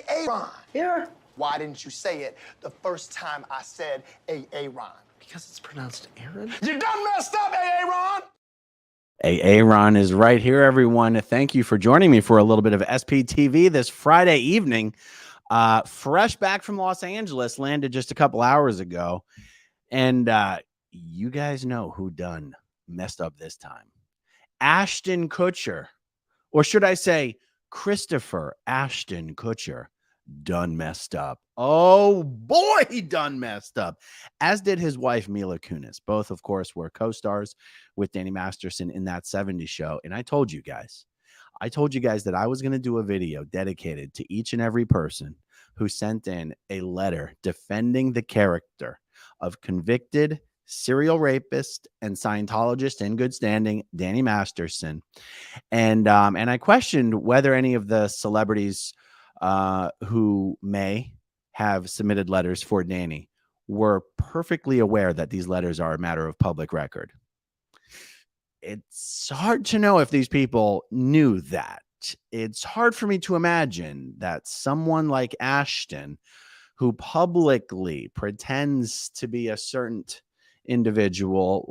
Aaron. Yeah. Why didn't you say it the first time I said Aaron? Because it's pronounced Aaron. You done messed up, Aaron. Aaron is right here, everyone. Thank you for joining me for a little bit of SPTV this Friday evening. Fresh back from Los Angeles, landed just a couple hours ago. And you guys know who done messed up this time. Ashton Kutcher, or should I say Christopher Ashton Kutcher, done messed up. Oh boy, he done messed up. As did his wife, Mila Kunis. Both, of course, were co-stars with Danny Masterson in that 70s show. And I told you guys that I was going to do a video dedicated to each and every person who sent in a letter defending the character of convicted serial rapist and Scientologist in good standing, Danny Masterson. And I questioned whether any of the celebrities who may have submitted letters for Danny were perfectly aware that these letters are a matter of public record. It's hard to know if these people knew that. It's hard for me to imagine that someone like Ashton, who publicly pretends to be a certain individual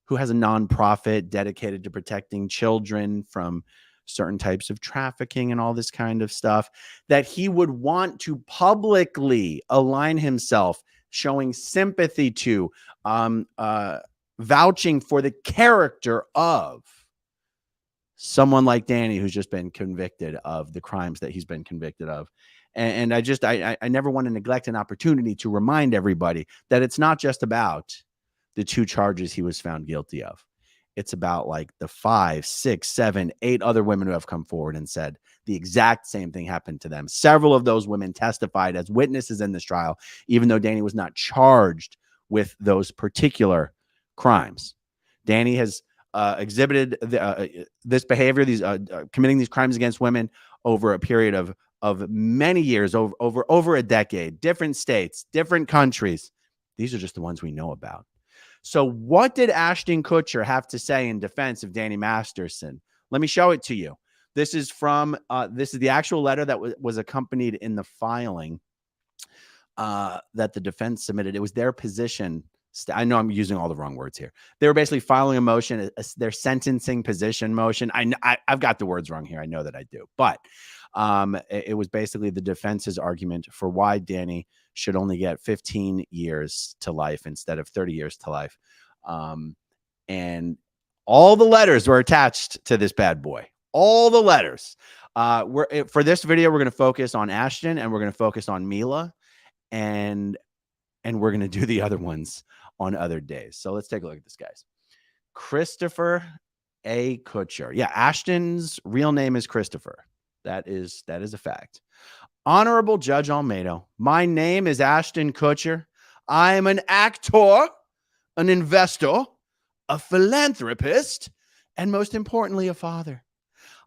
who has a nonprofit dedicated to protecting children from certain types of trafficking and all this kind of stuff, that he would want to publicly align himself, showing sympathy to, vouching for the character of someone like Danny, who's just been convicted of the crimes that he's been convicted of. And I never want to neglect an opportunity to remind everybody that it's not just about the 2 charges he was found guilty of. It's about like the 5, 6, 7, 8 other women who have come forward and said the exact same thing happened to them. Several of those women testified as witnesses in this trial, even though Danny was not charged with those particular crimes. Danny has exhibited this behavior, these committing these crimes against women over a period of many years, over a decade, different states, different countries. These are just the ones we know about. So what did Ashton Kutcher have to say in defense of Danny Masterson? Let me show it to you. This is from this is the actual letter that was accompanied in the filing that the defense submitted. It was their position. I know I'm using all the wrong words here. They were basically filing a motion, their sentencing position motion. I've got the words wrong here. I know that I do. But it was basically the defense's argument for why Danny should only get 15 years to life instead of 30 years to life. And all the letters were attached to this bad boy. All the letters. For this video, we're going to focus on Ashton, and we're going to focus on Mila, and we're going to do the other ones on other days. So let's take a look at this, guys. Christopher A. Kutcher. Yeah, Ashton's real name is Christopher. That is a fact. Honorable Judge Almeida, my name is Ashton Kutcher. I am an actor, an investor, a philanthropist, and most importantly, a father.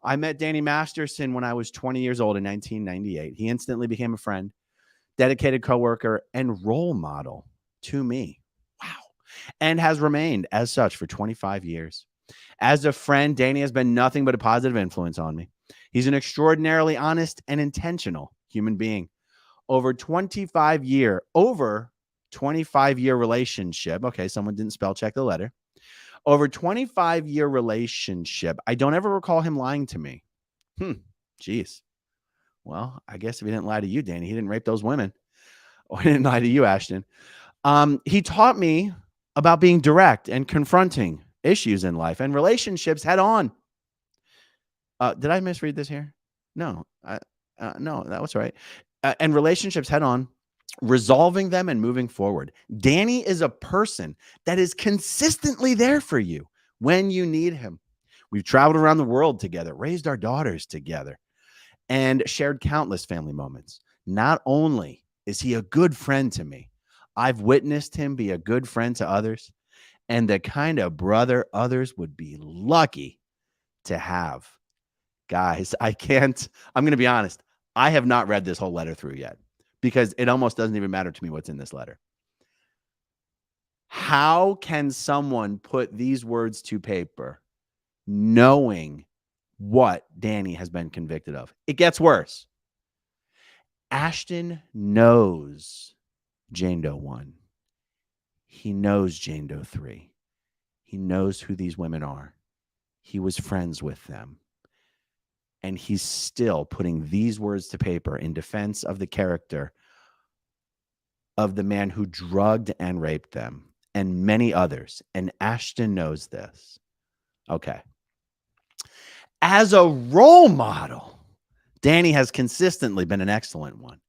I met Danny Masterson when I was 20 years old in 1998. He instantly became a friend, dedicated coworker, and role model to me. Wow. And has remained as such for 25 years. As a friend, Danny has been nothing but a positive influence on me. He's an extraordinarily honest and intentional human being. Over 25 year relationship. Okay, someone didn't spell check the letter. Over 25-year relationship. I don't ever recall him lying to me. Geez. Well, I guess if he didn't lie to you, Danny, he didn't rape those women. Or he didn't lie to you, Ashton. He taught me about being direct and confronting issues in life and relationships head on. Did I misread this here? No, no, that was right. And relationships head on, resolving them and moving forward. Danny is a person that is consistently there for you when you need him. We've traveled around the world together, raised our daughters together, and shared countless family moments. Not only is he a good friend to me, I've witnessed him be a good friend to others, and the kind of brother others would be lucky to have. Guys, I'm going to be honest. I have not read this whole letter through yet because it almost doesn't even matter to me what's in this letter. How can someone put these words to paper knowing what Danny has been convicted of? It gets worse. Ashton knows Jane Doe 1. He knows Jane Doe 3. He knows who these women are. He was friends with them. And he's still putting these words to paper in defense of the character of the man who drugged and raped them and many others. And Ashton knows this. Okay. As a role model, Danny has consistently been an excellent one.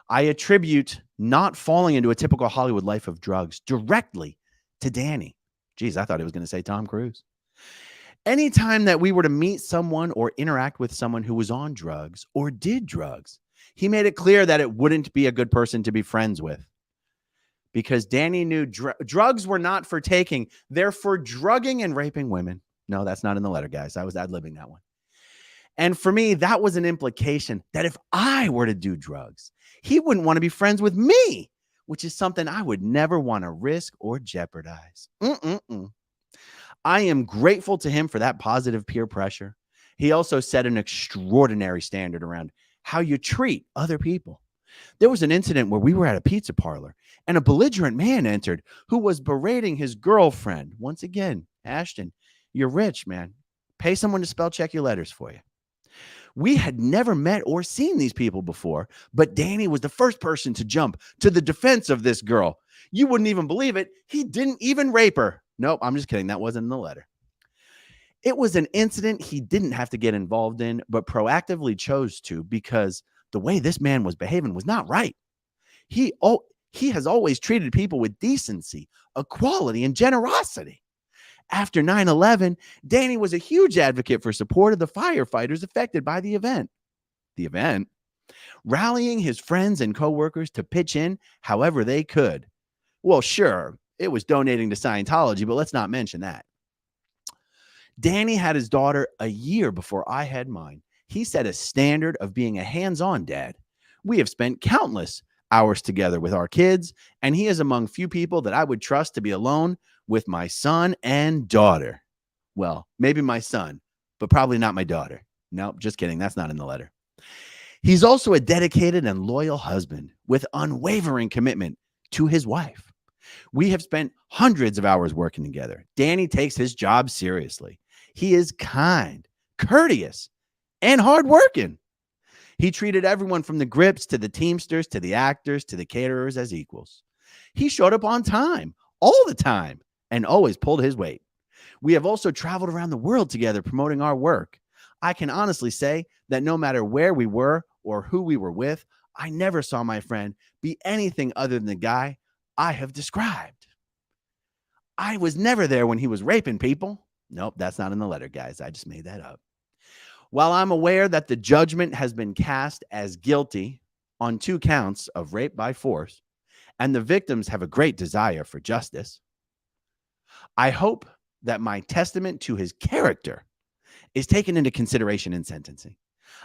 I attribute not falling into a typical Hollywood life of drugs directly to Danny. Geez, I thought he was going to say Tom Cruise. Anytime that we were to meet someone or interact with someone who was on drugs or did drugs, he made it clear that it wouldn't be a good person to be friends with. Because Danny knew drugs were not for taking. They're for drugging and raping women. No, that's not in the letter, guys. I was ad-libbing that one. And for me, that was an implication that if I were to do drugs, he wouldn't want to be friends with me, which is something I would never want to risk or jeopardize. I am grateful to him for that positive peer pressure. He also set an extraordinary standard around how you treat other people. There was an incident where we were at a pizza parlor and a belligerent man entered who was berating his girlfriend. Once again, Ashton, you're rich, man. Pay someone to spell check your letters for you. We had never met or seen these people before, but Danny was the first person to jump to the defense of this girl. You wouldn't even believe it. He didn't even rape her. Nope, I'm just kidding. That wasn't in the letter. It was an incident he didn't have to get involved in, but proactively chose to because the way this man was behaving was not right. He has always treated people with decency, equality, and generosity. After 9/11, Danny was a huge advocate for support of the firefighters affected by the event. Rallying his friends and coworkers to pitch in however they could. Well, sure, it was donating to Scientology, but let's not mention that. Danny had his daughter a year before I had mine. He set a standard of being a hands-on dad. We have spent countless hours together with our kids, and he is among few people that I would trust to be alone with my son and daughter. Well, maybe my son, but probably not my daughter. Nope, just kidding. That's not in the letter. He's also a dedicated and loyal husband with unwavering commitment to his wife. We have spent hundreds of hours working together. Danny takes his job seriously. He is kind, courteous, and hardworking. He treated everyone from the grips to the teamsters to the actors to the caterers as equals. He showed up on time, all the time, and always pulled his weight. We have also traveled around the world together promoting our work. I can honestly say that no matter where we were or who we were with, I never saw my friend be anything other than the guy I have described. I was never there when he was raping people. Nope, that's not in the letter, guys. I just made that up. While I'm aware that the judgment has been cast as guilty on 2 counts of rape by force, and the victims have a great desire for justice, I hope that my testament to his character is taken into consideration in sentencing.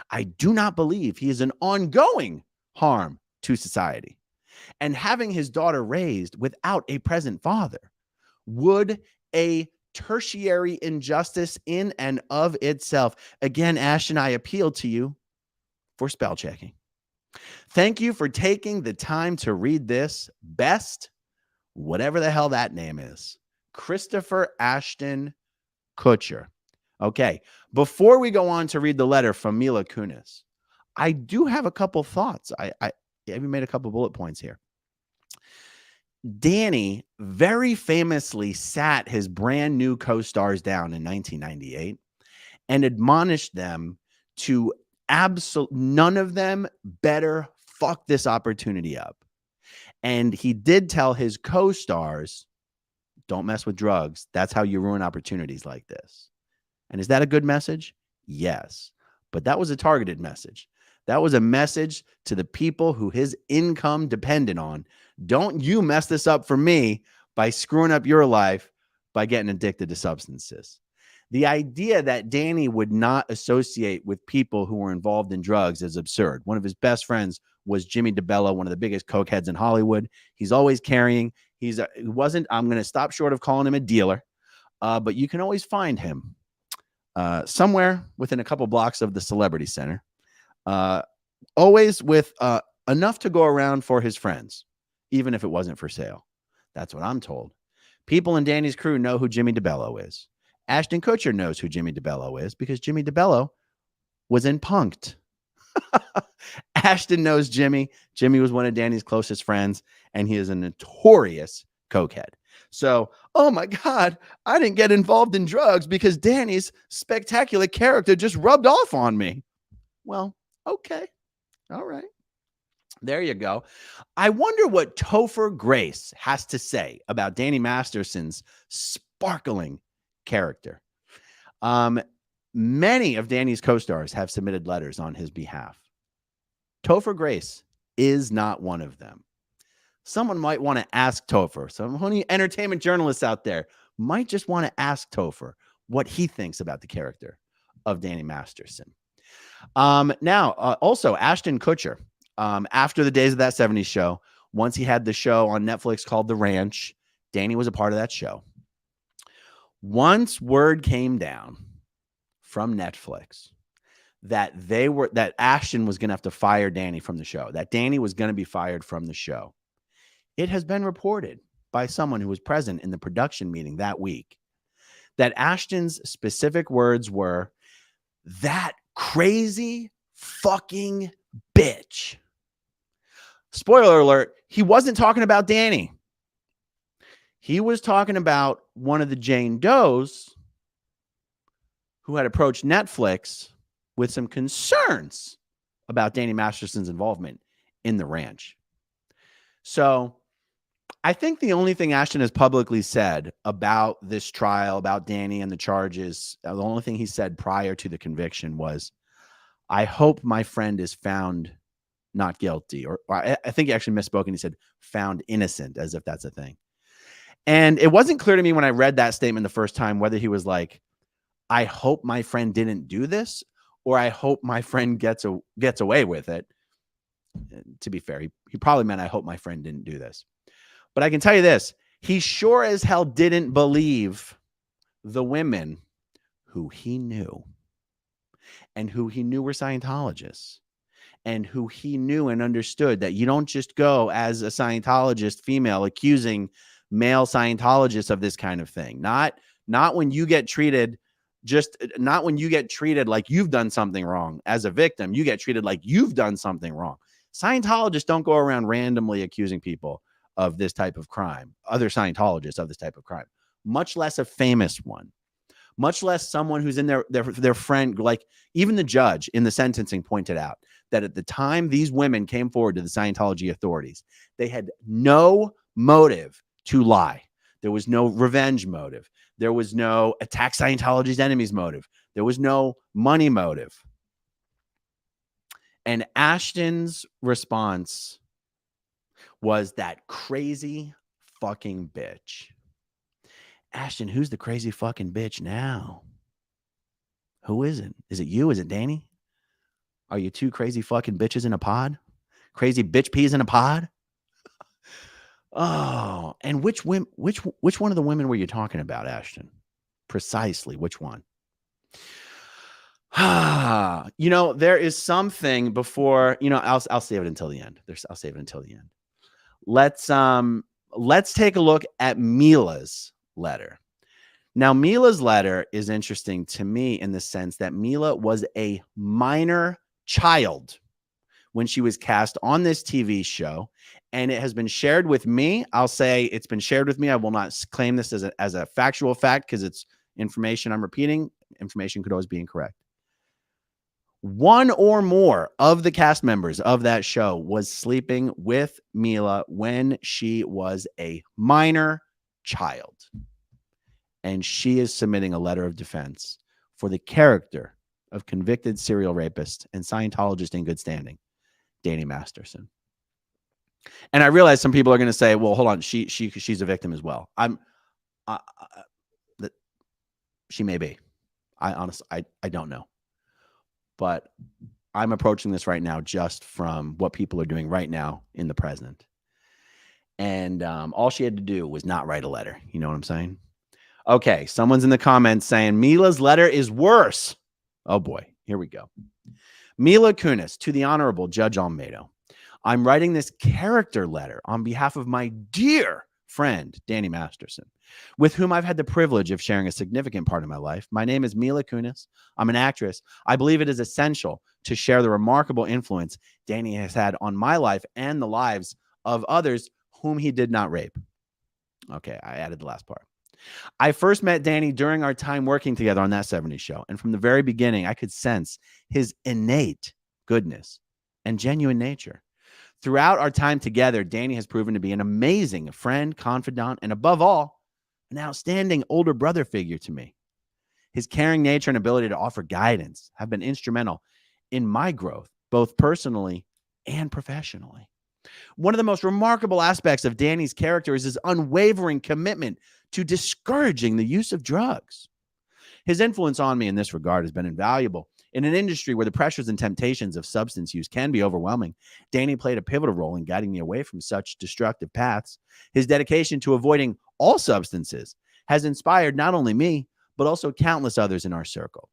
I do not believe he is an ongoing harm to society. And having his daughter raised without a present father would a tertiary injustice in and of itself. Again, Ashton, I appeal to you for spell checking. Thank you for taking the time to read this. Best, whatever the hell that name is, Christopher Ashton Kutcher. Okay, before we go on to read the letter from Mila Kunis, I do have a couple thoughts. I even made a couple bullet points here. Danny very famously sat his brand new co-stars down in 1998 and admonished them to none of them better fuck this opportunity up. And he did tell his co-stars, don't mess with drugs. That's how you ruin opportunities like this. And is that a good message? Yes. But that was a targeted message. That was a message to the people who his income depended on. Don't you mess this up for me by screwing up your life by getting addicted to substances. The idea that Danny would not associate with people who were involved in drugs is absurd. One of his best friends was Jimmy DeBello, one of the biggest coke heads in Hollywood. He's always carrying. I'm going to stop short of calling him a dealer, but you can always find him somewhere within a couple blocks of the Celebrity Center. always with enough to go around for his friends, even if it wasn't for sale. That's what I'm told. People in Danny's crew know who Jimmy DeBello is. Ashton Kutcher knows who Jimmy DeBello is because Jimmy DeBello was in Punk'd. Ashton knows Jimmy. Jimmy was one of Danny's closest friends, and he is a notorious cokehead. So, oh my God, I didn't get involved in drugs because Danny's spectacular character just rubbed off on me. Well, okay. All right. There you go. I wonder what Topher Grace has to say about Danny Masterson's sparkling character. Many of Danny's co-stars have submitted letters on his behalf. Topher Grace is not one of them. Someone might want to ask Topher. Some entertainment journalists out there might just want to ask Topher what he thinks about the character of Danny Masterson. Also, Ashton Kutcher, after the days of that 70s show, once he had the show on Netflix called The Ranch, Danny was a part of that show. Once word came down from Netflix that Ashton was going to have to fire Danny from the show, that Danny was going to be fired from the show, it has been reported by someone who was present in the production meeting that week that Ashton's specific words were, "That crazy fucking bitch." Spoiler alert, he wasn't talking about Danny. He was talking about one of the Jane Does who had approached Netflix with some concerns about Danny Masterson's involvement in the ranch. So I think the only thing Ashton has publicly said about this trial, about Danny and the charges, the only thing he said prior to the conviction was, "I hope my friend is found not guilty." Or I think he actually misspoke and he said found innocent, as if that's a thing. And it wasn't clear to me when I read that statement the first time whether he was like, "I hope my friend didn't do this," or "I hope my friend gets away with it." To be fair, he probably meant, "I hope my friend didn't do this." But I can tell you this, he sure as hell didn't believe the women who he knew and who he knew were Scientologists and who he knew and understood that you don't just go as a Scientologist female accusing male Scientologists of this kind of thing. Not when you get treated not when you get treated like you've done something wrong as a victim. You get treated like you've done something wrong. Scientologists don't go around randomly accusing people of this type of crime, other Scientologists of this type of crime, much less a famous one, much less someone who's in their friend. Like even the judge in the sentencing pointed out that at the time these women came forward to the Scientology authorities, they had no motive to lie. There was no revenge motive. There was no attack Scientology's enemies motive. There was no money motive. And Ashton's response was, "That crazy fucking bitch." Ashton, who's the crazy fucking bitch now? Who is it? Is it you? Is it Danny? Are you two crazy fucking bitches in a pod? Crazy bitch peas in a pod? Oh, and which one of the women were you talking about, Ashton? Precisely, which one? There is something before, I'll save it until the end. I'll save it until the end. Let's take a look at Mila's letter. Now, Mila's letter is interesting to me in the sense that Mila was a minor child when she was cast on this TV show, and it has been shared with me. I'll say it's been shared with me. I will not claim this as a factual fact because it's information I'm repeating. Information could always be incorrect. One or more of the cast members of that show was sleeping with Mila when she was a minor child. And she is submitting a letter of defense for the character of convicted serial rapist and Scientologist in good standing, Danny Masterson. And I realize some people are going to say, "Well, hold on, she's a victim as well." She may be. I honestly don't know. But I'm approaching this right now just from what people are doing right now in the present. And all she had to do was not write a letter. You know what I'm saying? Okay, someone's in the comments saying Mila's letter is worse. Oh boy, here we go. Mila Kunis to the Honorable Judge Almeida. I'm writing this character letter on behalf of my dear friend, Danny Masterson, with whom I've had the privilege of sharing a significant part of my life. My name is Mila Kunis. I'm an actress. I believe it is essential to share the remarkable influence Danny has had on my life and the lives of others whom he did not rape. Okay, I added the last part. I first met Danny during our time working together on That 70s Show, and from the very beginning, I could sense his innate goodness and genuine nature. Throughout our time together, Danny has proven to be an amazing friend, confidant, and above all, an outstanding older brother figure to me. His caring nature and ability to offer guidance have been instrumental in my growth, both personally and professionally. One of the most remarkable aspects of Danny's character is his unwavering commitment to discouraging the use of drugs. His influence on me in this regard has been invaluable. In an industry where the pressures and temptations of substance use can be overwhelming, Danny played a pivotal role in guiding me away from such destructive paths. His dedication to avoiding all substances has inspired not only me, but also countless others in our circle.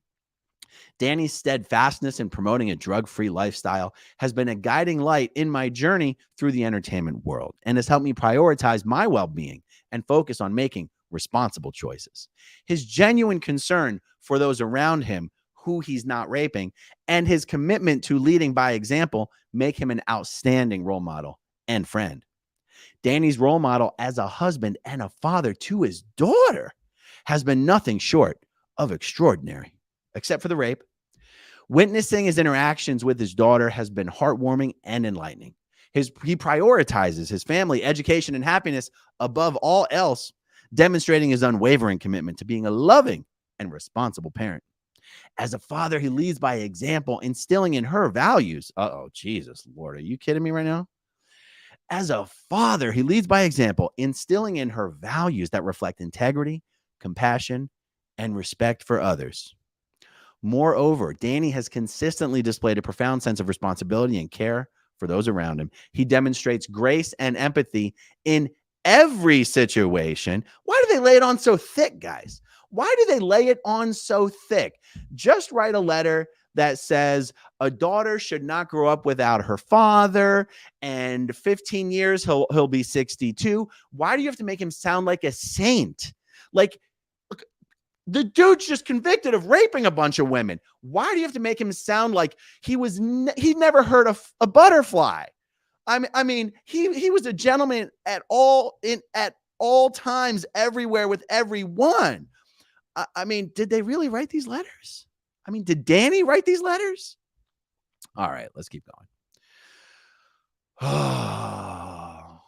Danny's steadfastness in promoting a drug-free lifestyle has been a guiding light in my journey through the entertainment world and has helped me prioritize my well-being and focus on making responsible choices. His genuine concern for those around him who he's not raping and his commitment to leading by example make him an outstanding role model and friend. Danny's role model as a husband and a father to his daughter has been nothing short of extraordinary, except for the rape. Witnessing his interactions with his daughter has been heartwarming and enlightening. He prioritizes his family, education, and happiness above all else, demonstrating his unwavering commitment to being a loving and responsible parent. As a father, he leads by example, instilling in her values. Uh-oh, Jesus, Lord, are you kidding me right now? As a father, he leads by example, instilling in her values that reflect integrity, compassion, and respect for others. Moreover, Danny has consistently displayed a profound sense of responsibility and care for those around him. He demonstrates grace and empathy in every situation. Why do they lay it on so thick, guys? Why do they lay it on so thick? Just write a letter that says a daughter should not grow up without her father, and 15 years he'll be 62. Why do you have to make him sound like a saint? Like, the dude's just convicted of raping a bunch of women. Why do you have to make him sound like he never heard of a butterfly? I mean, he was a gentleman at all times, everywhere, with everyone. I mean, did they really write these letters? I mean, did Danny write these letters? All right, let's keep going. Oh,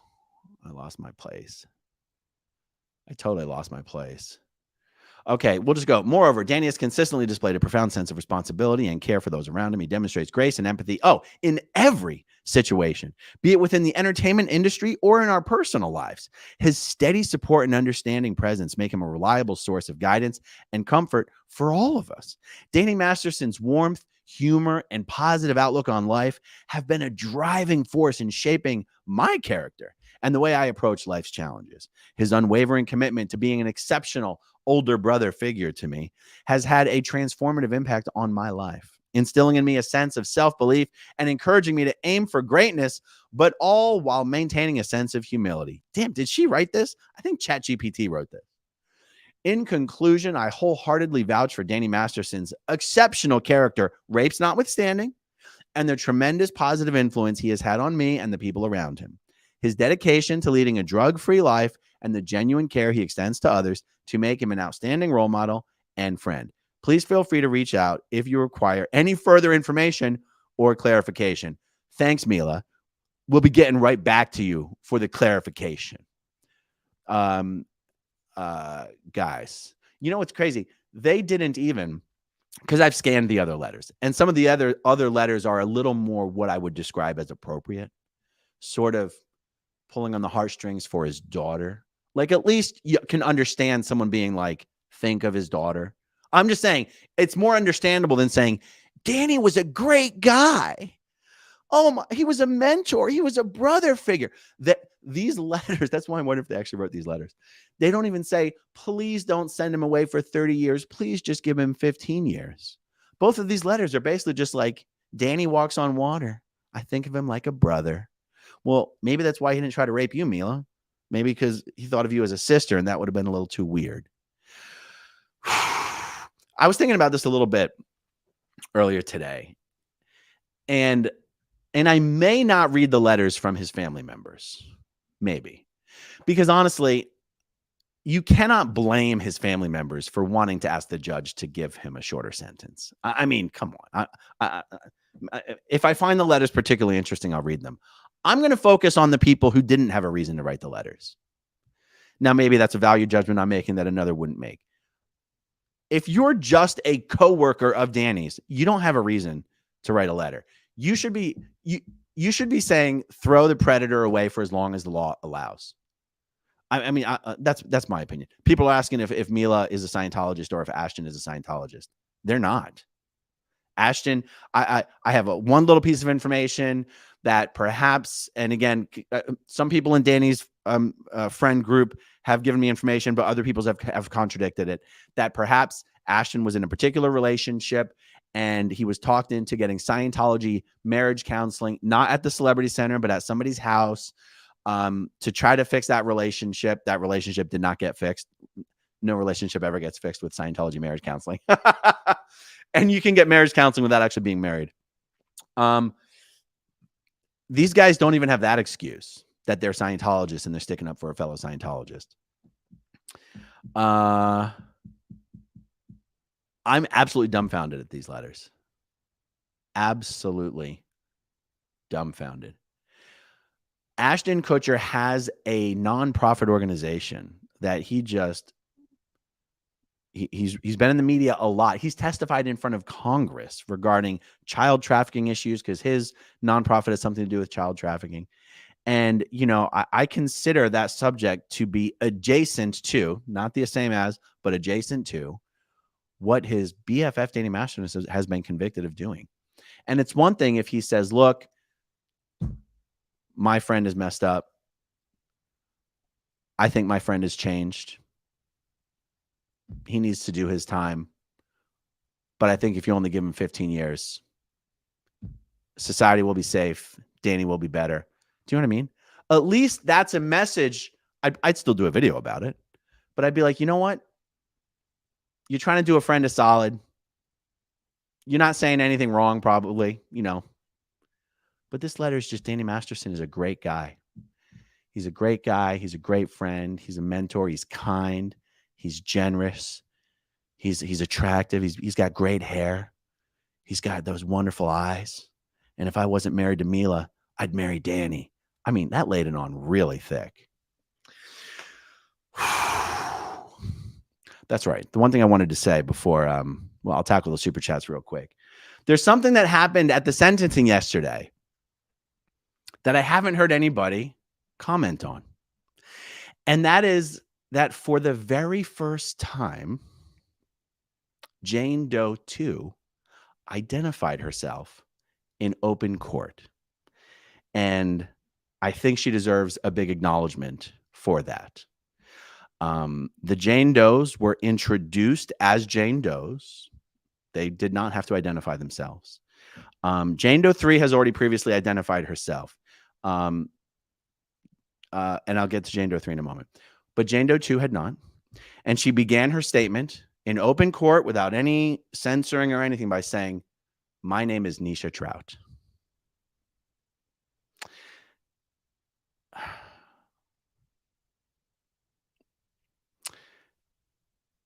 I lost my place. I totally lost my place. Okay, we'll just go. Moreover, Danny has consistently displayed a profound sense of responsibility and care for those around him. He demonstrates grace and empathy, in every situation, be it within the entertainment industry or in our personal lives. His steady support and understanding presence make him a reliable source of guidance and comfort for all of us. Danny Masterson's warmth, humor, and positive outlook on life have been a driving force in shaping my character and the way I approach life's challenges. His unwavering commitment to being an exceptional older brother figure to me has had a transformative impact on my life, instilling in me a sense of self-belief and encouraging me to aim for greatness, but all while maintaining a sense of humility. Damn, did she write this? I think ChatGPT wrote this. In conclusion, I wholeheartedly vouch for Danny Masterson's exceptional character, rapes notwithstanding, and the tremendous positive influence he has had on me and the people around him. His dedication to leading a drug-free life and the genuine care he extends to others to make him an outstanding role model and friend. Please feel free to reach out if you require any further information or clarification. Thanks, Mila. We'll be getting right back to you for the clarification. Guys, you know what's crazy? They didn't even, because I've scanned the other letters, and some of the other letters are a little more what I would describe as appropriate, sort of pulling on the heartstrings for his daughter. Like, at least you can understand someone being like, think of his daughter. I'm just saying it's more understandable than saying Danny was a great guy. Oh my, he was a mentor. He was a brother figure. That these letters, that's why I wonder if they actually wrote these letters. They don't even say, please don't send him away for 30 years. Please just give him 15 years. Both of these letters are basically just like, Danny walks on water. I think of him like a brother. Well, maybe that's why he didn't try to rape you, Mila. Maybe because he thought of you as a sister, and that would have been a little too weird. I was thinking about this a little bit earlier today. And I may not read the letters from his family members. Maybe. Because honestly, you cannot blame his family members for wanting to ask the judge to give him a shorter sentence. I mean, come on. If I find the letters particularly interesting, I'll read them. I'm going to focus on the people who didn't have a reason to write the letters. Now, maybe that's a value judgment I'm making that another wouldn't make. If you're just a coworker of Danny's, you don't have a reason to write a letter. You should be saying throw the predator away for as long as the law allows. I mean, that's my opinion. People are asking if Mila is a Scientologist or if Ashton is a Scientologist. They're not. Ashton, I have one little piece of information that perhaps, and again, some people in Danny's friend group have given me information, but other people have contradicted it, that perhaps Ashton was in a particular relationship and he was talked into getting Scientology marriage counseling, not at the Celebrity Center, but at somebody's house, to try to fix that relationship. That relationship did not get fixed. No relationship ever gets fixed with Scientology marriage counseling. And you can get marriage counseling without actually being married. These guys don't even have that excuse that they're Scientologists and they're sticking up for a fellow Scientologist. I'm absolutely dumbfounded at these letters. Absolutely dumbfounded. Ashton Kutcher has a nonprofit organization that he's been in the media a lot. He's testified in front of Congress regarding child trafficking issues because his nonprofit has something to do with child trafficking. And, you know, I consider that subject to be adjacent to, not the same as, but adjacent to what his BFF Danny Masterson has been convicted of doing. And it's one thing if he says, look, my friend is messed up. I think my friend has changed. He needs to do his time. But I think if you only give him 15 years, society will be safe. Danny will be better. Do you know what I mean? At least that's a message. I'd still do a video about it. But I'd be like, you know what? You're trying to do a friend a solid. You're not saying anything wrong, probably, you know. But this letter is just Danny Masterson is a great guy. He's a great guy. He's a great friend. He's a mentor. He's kind. He's generous. He's attractive. He's got great hair. He's got those wonderful eyes. And if I wasn't married to Mila, I'd marry Danny. I mean, that laid it on really thick. That's right. The one thing I wanted to say before, well, I'll tackle the super chats real quick. There's something that happened at the sentencing yesterday that I haven't heard anybody comment on. And that is that for the very first time, Jane Doe 2 identified herself in open court. And I think she deserves a big acknowledgement for that. The Jane Does were introduced as Jane Does. They did not have to identify themselves. Jane Doe 3 has already previously identified herself. And I'll get to Jane Doe 3 in a moment. But Jane Doe 2 had not. And she began her statement in open court without any censoring or anything by saying, "My name is Nisha Trout."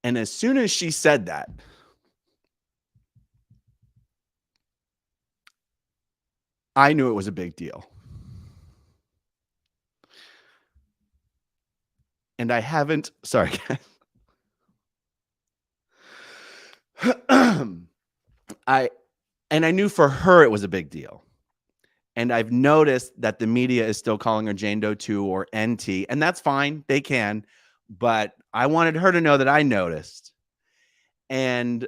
And as soon as she said that, I knew it was a big deal. And I haven't, sorry, I knew for her it was a big deal. And I've noticed that the media is still calling her Jane Doe 2 or NT, and that's fine. They can. But I wanted her to know that I noticed. And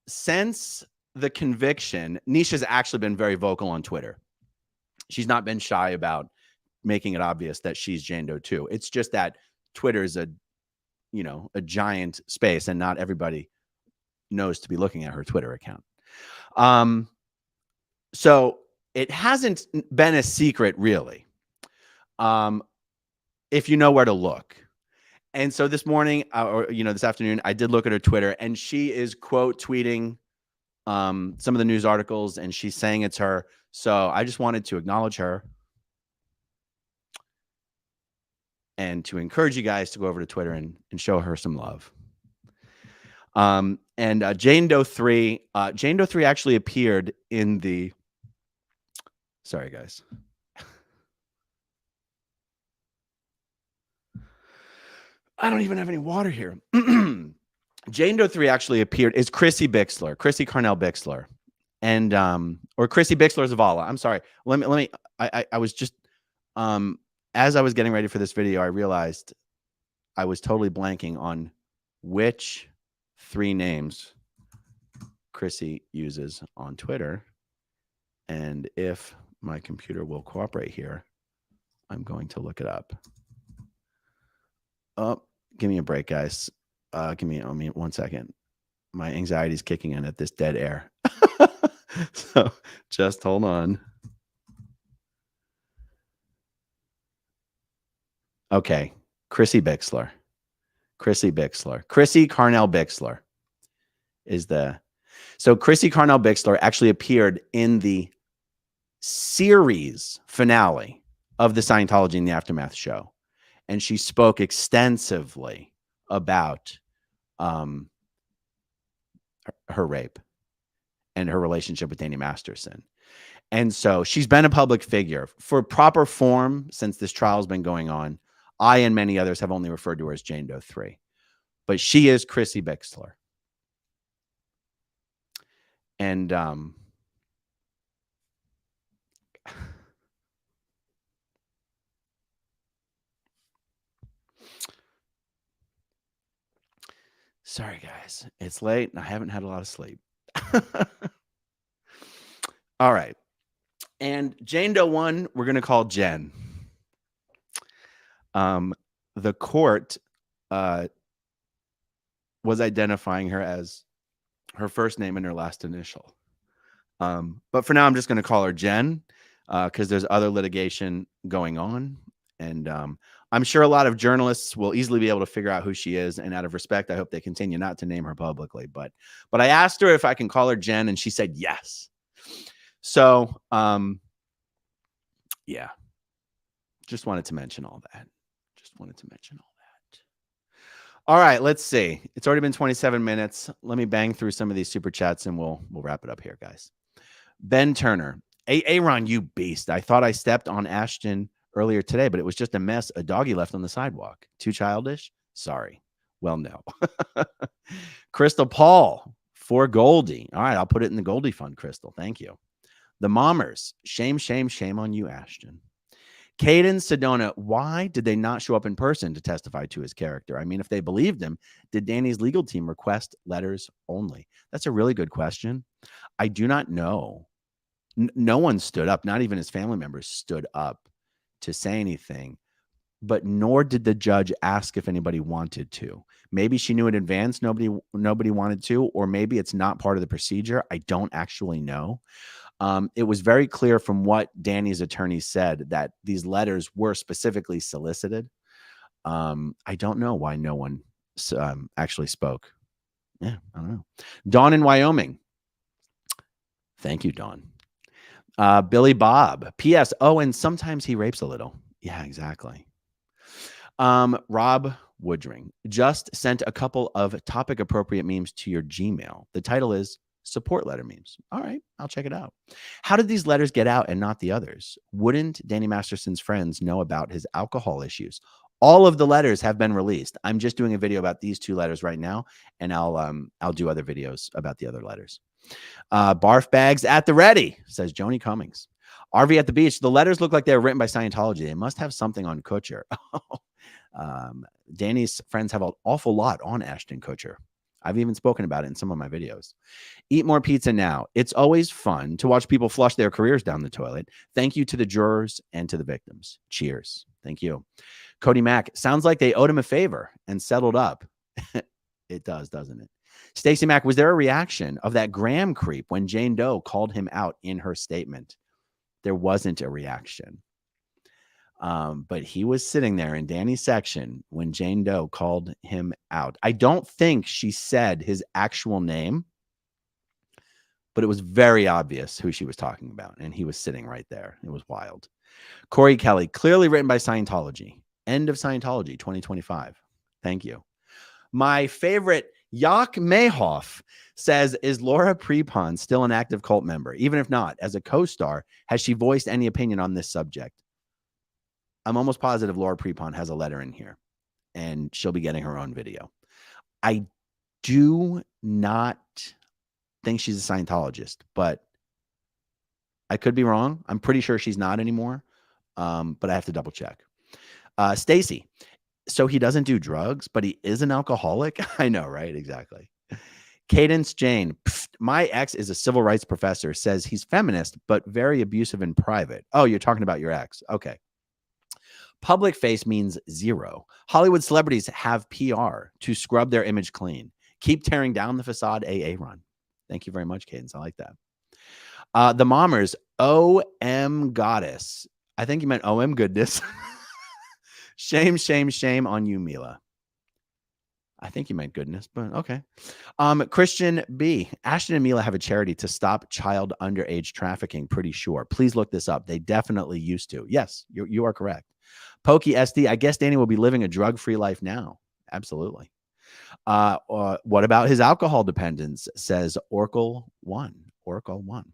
since the conviction, Nisha's actually been very vocal on Twitter. She's not been shy about making it obvious that she's Jane Doe 2. It's just that Twitter is a giant space, and not everybody knows to be looking at her Twitter account. So it hasn't been a secret, really, if you know where to look. And so this morning, or this afternoon, I did look at her Twitter, and she is quote tweeting some of the news articles, and she's saying it's her. So I just wanted to acknowledge her and to encourage you guys to go over to Twitter and show her some love. And Jane Doe 3, Jane Doe 3 actually appeared in the, sorry guys. I don't even have any water here. Jane Doe 3 actually appeared, is Chrissy Bixler, Chrissy Carnell Bixler. And, or Chrissy Bixler Zavala. I'm sorry. I was just, as I was getting ready for this video, I realized I was totally blanking on which 3 names Chrissy uses on Twitter. And if my computer will cooperate here, I'm going to look it up. Oh, give me a break, guys. Give me 1 second. My anxiety is kicking in at this dead air. So just hold on. Okay. Chrissy Bixler. Chrissy Bixler. Chrissy Carnell Bixler is the. So Chrissy Carnell Bixler actually appeared in the series finale of the Scientology in the Aftermath show. And she spoke extensively about her rape and her relationship with Danny Masterson. And so she's been a public figure for proper form since this trial has been going on. I and many others have only referred to her as Jane Doe 3. But she is Chrissy Bixler. And sorry, guys. It's late and I haven't had a lot of sleep. All right. And Jane Doe 1, we're going to call Jen. The court was identifying her as her first name and her last initial. But for now, I'm just going to call her Jen because there's other litigation going on. And I'm sure a lot of journalists will easily be able to figure out who she is. And out of respect, I hope they continue not to name her publicly. But I asked her if I can call her Jen, and she said yes. So, yeah, just wanted to mention all that. All right, let's see. It's already been 27 minutes. Let me bang through some of these super chats, and we'll wrap it up here, guys. Ben Turner. Aaron, you beast. I thought I stepped on Ashton earlier today, but it was just a mess. A doggy left on the sidewalk. Too childish? Sorry. Well, no. Crystal Paul for Goldie. All right, I'll put it in the Goldie fund, Crystal. Thank you. The Mommers. Shame, shame, shame on you, Ashton. Caden Sedona, why did they not show up in person to testify to his character? I mean, if they believed him, did Danny's legal team request letters only? That's a really good question. I do not know. No one stood up, not even his family members stood up to say anything, but nor did the judge ask if anybody wanted to. Maybe she knew in advance nobody wanted to, or maybe it's not part of the procedure. I don't actually know. It was very clear from what Danny's attorney said that these letters were specifically solicited. I don't know why no one actually spoke. Yeah, I don't know. Dawn in Wyoming. Thank you, Dawn. Billy Bob. P.S. Oh, and sometimes he rapes a little. Yeah, exactly. Rob Woodring just sent a couple of topic appropriate memes to your Gmail. The title is Support Letter Memes. All right, I'll check it out. How did these letters get out and not the others? Wouldn't Danny Masterson's friends know about his alcohol issues? All of the letters have been released. I'm just doing a video about these 2 letters right now, and I'll do other videos about the other letters. Barf bags at the ready, says Joni Cummings. RV at the beach. The letters look like they were written by Scientology. They must have something on Kutcher. Danny's friends have an awful lot on Ashton Kutcher. I've even spoken about it in some of my videos. Eat more pizza now. It's always fun to watch people flush their careers down the toilet. Thank you to the jurors and to the victims. Cheers. Thank you. Cody Mack. Sounds like they owed him a favor and settled up. It does, doesn't it? Stacey Mack, was there a reaction of that Graham creep when Jane Doe called him out in her statement? There wasn't a reaction. But he was sitting there in Danny's section when Jane Doe called him out. I don't think she said his actual name, but it was very obvious who she was talking about. And he was sitting right there. It was wild. Corey Kelly, clearly written by Scientology. End of Scientology 2025. Thank you. My favorite, Yak Mayhoff, says, is Laura Prepon still an active cult member? Even if not, as a co-star, has she voiced any opinion on this subject? I'm almost positive Laura Prepon has a letter in here, and she'll be getting her own video. I do not think she's a Scientologist, but I could be wrong. I'm pretty sure she's not anymore, but I have to double check. Stacy, so he doesn't do drugs, but he is an alcoholic? I know, right? Exactly. Cadence Jane, my ex is a civil rights professor, says he's feminist, but very abusive in private. Oh, you're talking about your ex. Okay. Public face means zero. Hollywood celebrities have PR to scrub their image clean. Keep tearing down the facade, AA run. Thank you very much, Cadence. I like that. The Mommers, OM Goddess. I think you meant OM Goodness. Shame, shame, shame on you, Mila. I think you meant goodness, but okay. Christian B. Ashton and Mila have a charity to stop child underage trafficking, pretty sure. Please look this up. They definitely used to. Yes, you are correct. Pokey SD, I guess Danny will be living a drug-free life now. Absolutely. What about his alcohol dependence, says Oracle1. Oracle1.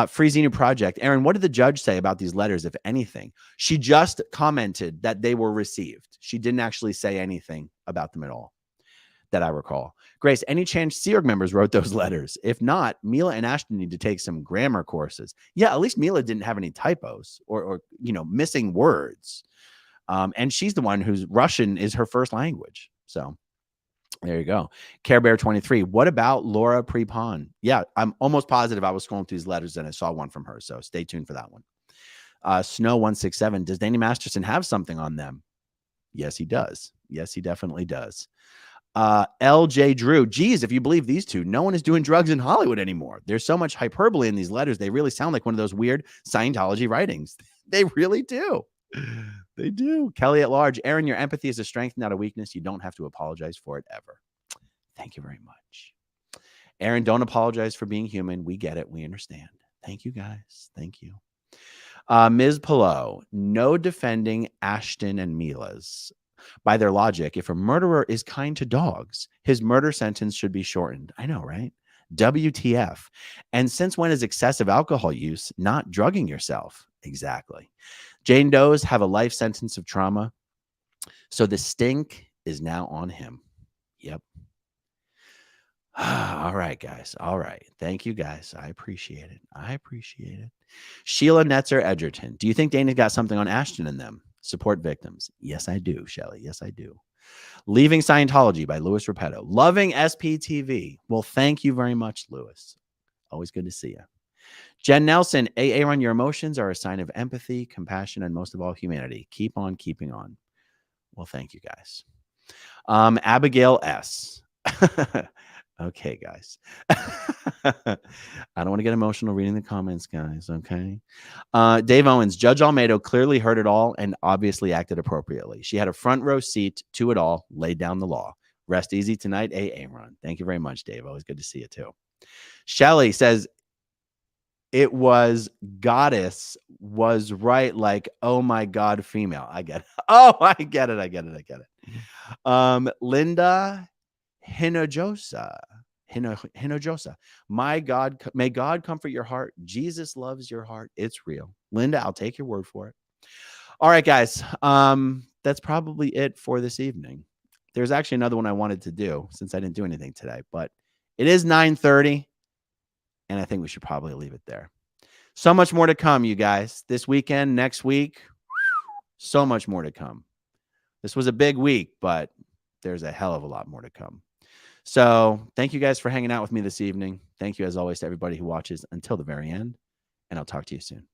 Free Xenu Project. Aaron, what did the judge say about these letters, if anything? She just commented that they were received. She didn't actually say anything about them at all, that I recall. Grace, any chance Sea Org members wrote those letters? If not, Mila and Ashton need to take some grammar courses. Yeah, at least Mila didn't have any typos or missing words. And she's the one whose Russian is her first language. So there you go. Care Bear 23. What about Laura Prepon? Yeah, I'm almost positive I was scrolling through these letters and I saw one from her. So stay tuned for that one. Snow 167. Does Danny Masterson have something on them? Yes, he does. Yes, he definitely does. LJ Drew. Geez, if you believe these two, no one is doing drugs in Hollywood anymore. There's so much hyperbole in these letters. They really sound like one of those weird Scientology writings. They really do. They do. Kelly at large. Aaron, your empathy is a strength, not a weakness. You don't have to apologize for it ever. Thank you very much. Aaron, don't apologize for being human. We get it. We understand. Thank you, guys. Thank you. Ms. Pillow, no defending Ashton and Mila's. By their logic, if a murderer is kind to dogs, his murder sentence should be shortened. I know, right? WTF. And since when is excessive alcohol use not drugging yourself? Exactly. Jane Doe's have a life sentence of trauma. So the stink is now on him. Yep. All right, guys. All right. Thank you, guys. I appreciate it. I appreciate it. Sheila Netzer Edgerton. Do you think Dana's got something on Ashton and them? Support victims. Yes, I do, Shelly. Yes, I do. Leaving Scientology by Louis Repetto. Loving SPTV. Well, thank you very much, Louis. Always good to see you. Jen Nelson, AA Run, your emotions are a sign of empathy, compassion, and most of all, humanity. Keep on keeping on. Well, thank you, guys. Abigail S. Okay, guys. I don't want to get emotional reading the comments, guys. Okay. Dave Owens, Judge Almeida clearly heard it all and obviously acted appropriately. She had a front row seat to it all, laid down the law. Rest easy tonight, AA Run. Thank you very much, Dave. Always good to see you, too. Shelly says, it was goddess was right. Like, oh my God, female. I get it. Oh, I get it. I get it. I get it. Linda Hinojosa. My God, may God comfort your heart. Jesus loves your heart. It's real. Linda, I'll take your word for it. All right, guys. That's probably it for this evening. There's actually another one I wanted to do since I didn't do anything today, but it is 9:30. And I think we should probably leave it there. So much more to come, you guys. This weekend, next week, so much more to come. This was a big week, but there's a hell of a lot more to come. So thank you guys for hanging out with me this evening. Thank you, as always, to everybody who watches until the very end. And I'll talk to you soon.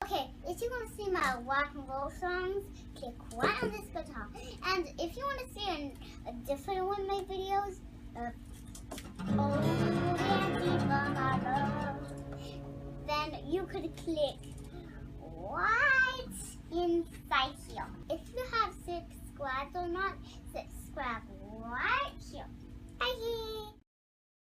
Okay, if you want to see my rock and roll songs, click right on this guitar. And if you want to see a different one of my videos, Oh, Auntie Mama, then you could click right inside here. If you have 6 squads or not, 6